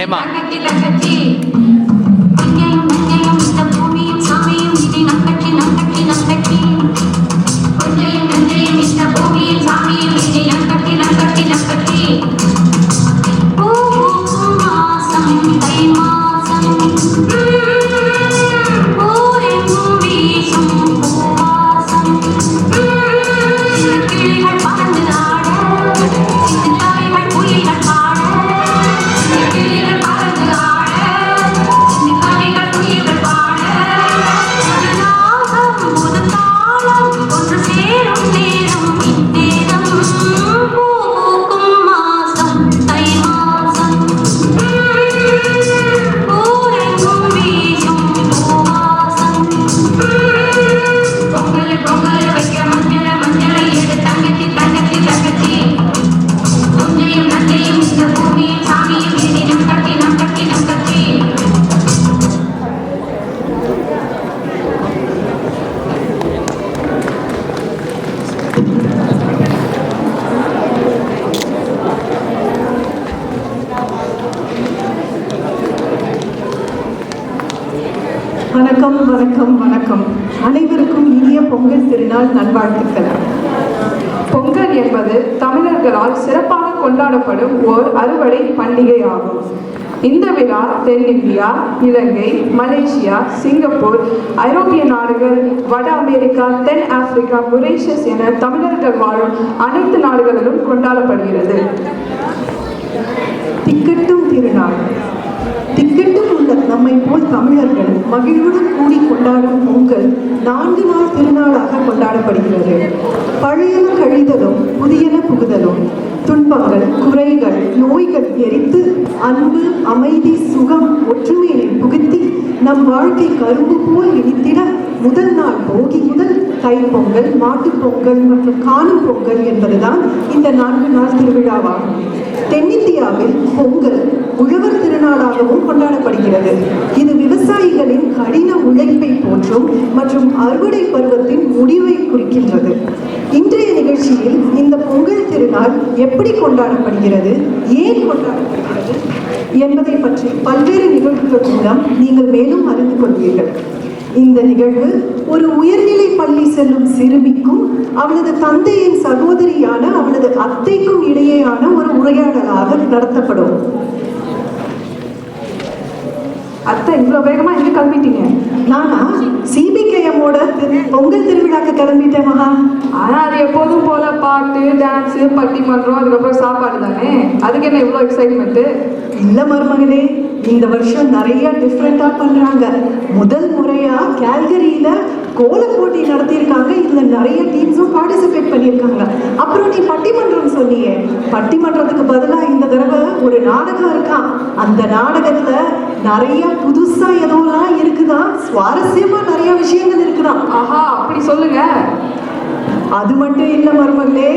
ஹேமா வணக்கம் வணக்கம் வணக்கம். அனைவருக்கும் இனிய பொங்கல் திருநாள் நல்வாழ்த்துக்கள். பொங்கல் என்பது தமிழர்களால் சிறப்பாக கொண்டாடப்படும் ஓர் அறுவடை பண்டிகை ஆகும். இந்த விழா தென்னிந்தியா, இலங்கை, மலேசியா, சிங்கப்பூர், ஐரோப்பிய நாடுகள், வட அமெரிக்கா, தென் ஆப்பிரிக்கா, மொரீஷியஸ் என தமிழர்கள் வாழும் அனைத்து நாடுகளிலும் கொண்டாடப்படுகிறது. திக்கட்டும் திருநாள். திக்கெட்டும் உள்ள நம்மை போல் தமிழர்கள் மகிழ்வுடன் கூடி கொண்டாடும் பொங்கல் 4 நாள் திருநாளாக கொண்டாடப்படுகிறது. பழையன கழிதலும் புதியன புகுதலும், துன்பங்கள், குறைகள், நோய்கள் எரித்து அன்பு, அமைதி, சுகம், ஒற்றுமையை புகுத்தி நம் வாழ்க்கை கரும்பு போல் இனித்திட முதல் நாள் போகி முதல் தைப்பொங்கல், மாட்டுப்பொங்கல் மற்றும் காணும் பொங்கல் என்பதுதான் இந்த 4 நாள் திருவிழாவாகும். தென்னிந்தியாவில் பொங்கல் உழவர் திருநாளாகவும் கொண்டாடப்படுகிறது. இது விவசாயிகளின் கடின உழைப்பை போற்றும் மற்றும் அறுவடை பருவத்தின் முடிவை குறிக்கின்றது. இன்றைய நிகழ்ச்சியில் இந்த பொங்கல் திருநாள் எப்படி கொண்டாடப்படுகிறது, ஏன் கொண்டாடப்படுகிறது என்பதை பற்றி பல்வேறு நிகழ்வுகள் மூலம் நீங்கள் மேலும் அறிந்து கொள்வீர்கள். இந்த நிகழ்வு ஒரு உயர்நிலை பள்ளி செல்லும் சிறுமிக்கும் அவளது தந்தையின் சகோதரியான அவளது அத்தைக்கும் இடையேயான ஒரு உரையாடலாக நடத்தப்படும். அத்தை, இவ்வளவு வேகமா எங்க கிளம்பிட்டீங்க? நானா சிபிகேஎம்மோட பொங்கல் திருவிழாக்கு கிளம்பிட்டேன் மகா. ஆனா அது எப்போதும் போல பாட்டு, டான்ஸ், பட்டிமன்றம், அதுக்கப்புறம் சாப்பாடு தானே. அதுக்கு என்ன இவ்வளோ எக்ஸைட்மெண்ட்? இல்ல மருமகளே, இந்த வருஷம் நிறைய டிஃப்ரெண்டா பண்றாங்க. முதல் முறையா கேல்கரியில கோல போட்டி நடத்தியிருக்காங்க. இதுல நிறைய டீம்ஸும் பார்ட்டிசிபேட் பண்ணியிருக்காங்க. அப்புறம் நீ பட்டிமன்றம் சொன்னியே, பட்டிமன்றத்துக்கு பதிலாக இந்த தடவை ஒரு நாடகம் இருக்கான். அந்த நாடகத்துல நிறைய புதுசா எதோலாம் இருக்குதான், சுவாரஸ்யமா நிறைய விஷயங்கள் இருக்குதான். ஆஹா, அப்படி சொல்லுங்க. அது மட்டும் இல்ல மருமகளே,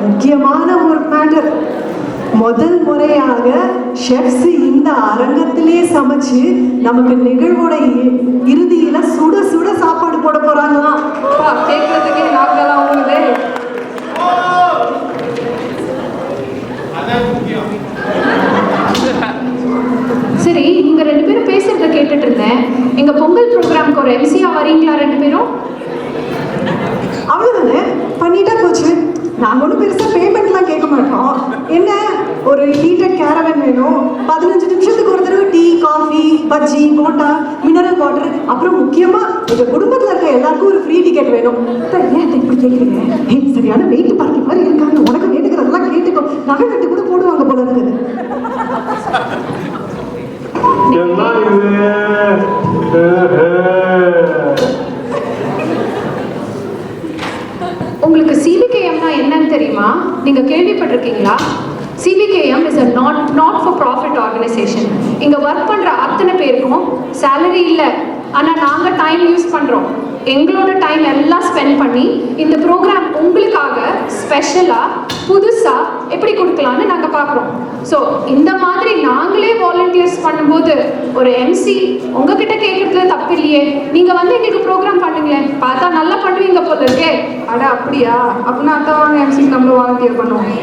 முக்கியமான ஒரு மேட்டர். முதல் முறையாக ஷெஃப்ஸ் இந்த அரங்கத்திலே சமைச்சு நமக்கு நிகழ்வோட இறுதியில சுட சுட சாப்பாடு போட போறாங்களாம். கேட்கறதுக்கே நாங்கெல்லாம் உங்களுக்கு. சரி, நீங்க 2 பேரும் பேசுறத கேட்டுட்டு இருந்தேன். எங்க பொங்கல் ப்ரோக்ராம்க்கு ஒரு எம்சியா வரீங்களா 2 பேரும்? அவ்வளவுதானே, பண்ணிட்டா போச்சு. நாங்கள் ஒன்றும் பெருசாக பேமெண்ட்லாம் கேட்க மாட்டோம். என்ன, ஒரு ஹீட்டட் கேரவன் வேணும், 15 நிமிஷத்துக்கு ஒரு தடவை tea, coffee, bajji, bonda, mineral water, அப்புறம் முக்கியமாக எங்கள் குடும்பத்தில் இருக்க எல்லாருக்கும் ஒரு ஃப்ரீ டிக்கெட் வேணும். ஏன் இப்படி கேட்குறீங்க? சரியான வெயிட் பார்க்க மாதிரி இருக்காங்க. உனக்கு வேணுங்கிறதெல்லாம் கேட்டுக்கோ. நகை கட்டு கூட போடுவாங்க போல இருக்குது. உங்களுக்கு சிபிகேஎம்னா என்னன்னு தெரியுமா? நீங்க கேள்விப்பட்டிருக்கீங்களா? CPKM is a not for profit organisation. இங்க ஒர்க் பண்ற அத்தனை பேருக்கும் சேலரி இல்லை, ஆனா நாங்க டைம் யூஸ் பண்றோம். எங்களோட டைம் எல்லாம் ஸ்பெண்ட் பண்ணி இந்த ப்ரோக்ராம் உங்களுக்காக ஸ்பெஷலாக புதுசாக எப்படி கொடுக்கலான்னு நாங்கள் பார்க்குறோம். ஸோ இந்த மாதிரி நாங்களே வாலண்டியர்ஸ் பண்ணும்போது ஒரு எம்சி உங்ககிட்ட கேட்குறதுல தப்பு இல்லையே, நீங்கள் வந்து எங்களுக்கு ப்ரோக்ராம் பண்ணுங்களேன், பார்த்தா நல்லா பண்ணுவீங்க போல இருக்கே. அட அப்படியா? அப்படின்னா அதான் வாங்க எம்சி நம்மளும் வாலண்டியர் பண்ணுவோம்.